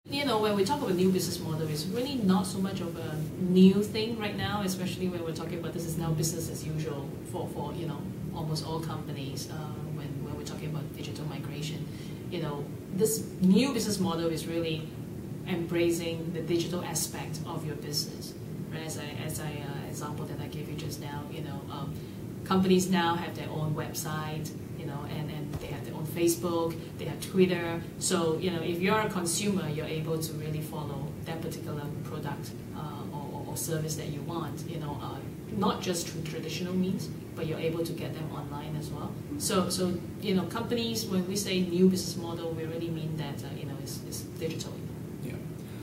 You know, when we talk about new business model, it's really not so much of a new thing right now, especially when we're talking about this is now business as usual for you know, almost all companies when we're talking about digital migration. You know, this new business model is really embracing the digital aspect of your business. Right? As I example that I gave you just now, you know, companies now have their own website, you know, and they have their own Facebook, they have Twitter. So, you know, if you're a consumer, you're able to really follow that particular product or service that you want, you know, not just through traditional means, but you're able to get them online as well. So you know, companies, when we say new business model, we really mean that, you know, it's digital. Yeah.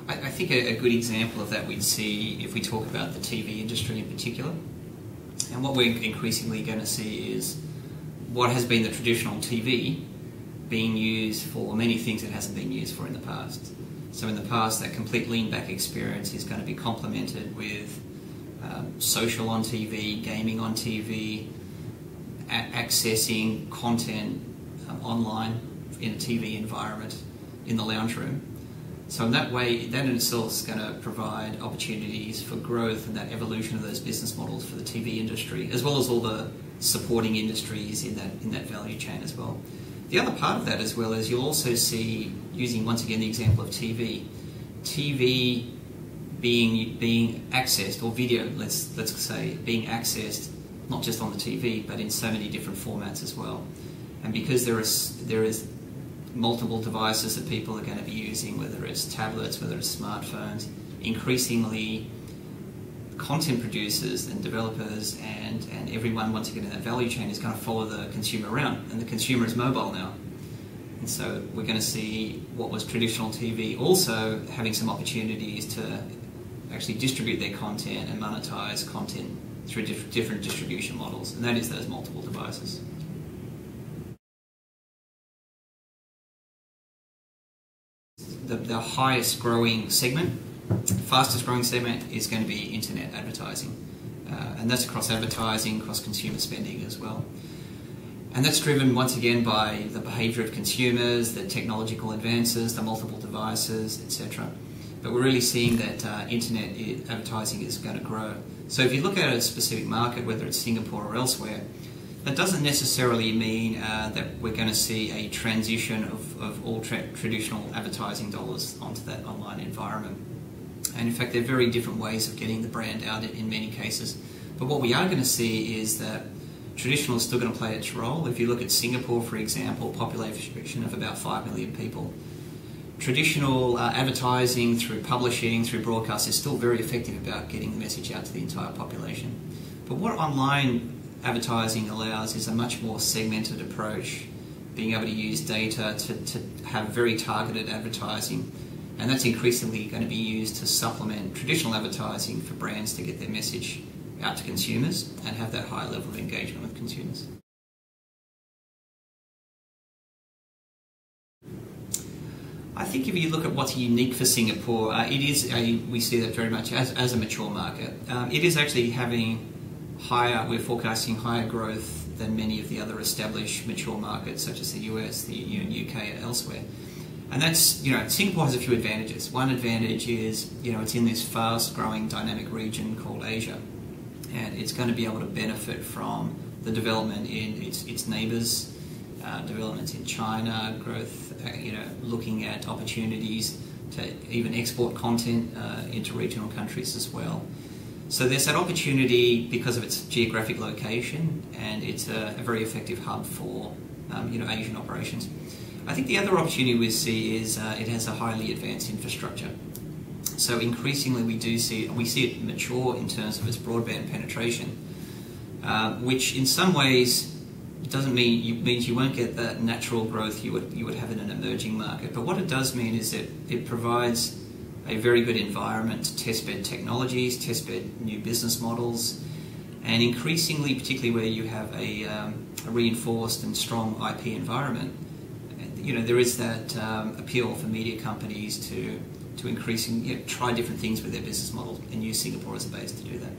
I think a good example of that we'd see if we talk about the TV industry in particular. And what we're increasingly going to see is what has been the traditional TV being used for many things it hasn't been used for in the past. So in the past, that complete lean-back experience is going to be complemented with social on TV, gaming on TV, accessing content online in a TV environment in the lounge room. So in that way, that in itself is going to provide opportunities for growth and that evolution of those business models for the TV industry, as well as all the supporting industries in that value chain as well. The other part of that as well is you'll also see, using once again the example of TV being accessed, or video, let's say, being accessed not just on the TV but in so many different formats as well. And because there is multiple devices that people are going to be using, whether it's tablets, whether it's smartphones, increasingly content producers and developers and everyone once again in that value chain is going to follow the consumer around, and the consumer is mobile now. And so we're going to see what was traditional TV also having some opportunities to actually distribute their content and monetize content through different distribution models, and that is those multiple devices. The highest growing segment, fastest growing segment is going to be internet advertising. And that's across advertising, across consumer spending as well. And that's driven once again by the behaviour of consumers, the technological advances, the multiple devices, etc. But we're really seeing that internet advertising is going to grow. So if you look at a specific market, whether it's Singapore or elsewhere, that doesn't necessarily mean that we're going to see a transition of all traditional advertising dollars onto that online environment. And in fact, there are very different ways of getting the brand out in many cases. But what we are going to see is that traditional is still going to play its role. If you look at Singapore, for example, population of about 5 million people, traditional advertising through publishing, through broadcast is still very effective about getting the message out to the entire population. But what online advertising allows is a much more segmented approach, being able to use data to have very targeted advertising, and that's increasingly going to be used to supplement traditional advertising for brands to get their message out to consumers and have that high level of engagement with consumers. I think if you look at what's unique for Singapore, we see that very much as a mature market. It is actually having we're forecasting higher growth than many of the other established mature markets such as the US, the EU and UK and elsewhere. And that's, you know, Singapore has a few advantages. One advantage is, you know, it's in this fast growing dynamic region called Asia, and it's going to be able to benefit from the development in its neighbours, developments in China, growth, you know, looking at opportunities to even export content into regional countries as well. So there's that opportunity because of its geographic location, and it's a very effective hub for you know, Asian operations. I think the other opportunity we see is it has a highly advanced infrastructure. So increasingly we see it mature in terms of its broadband penetration, which in some ways doesn't means you won't get that natural growth you would have in an emerging market. But what it does mean is that it provides a very good environment to testbed technologies, testbed new business models, and increasingly, particularly where you have a reinforced and strong IP environment, you know, there is that appeal for media companies to increasingly, you know, try different things with their business model and use Singapore as a base to do that.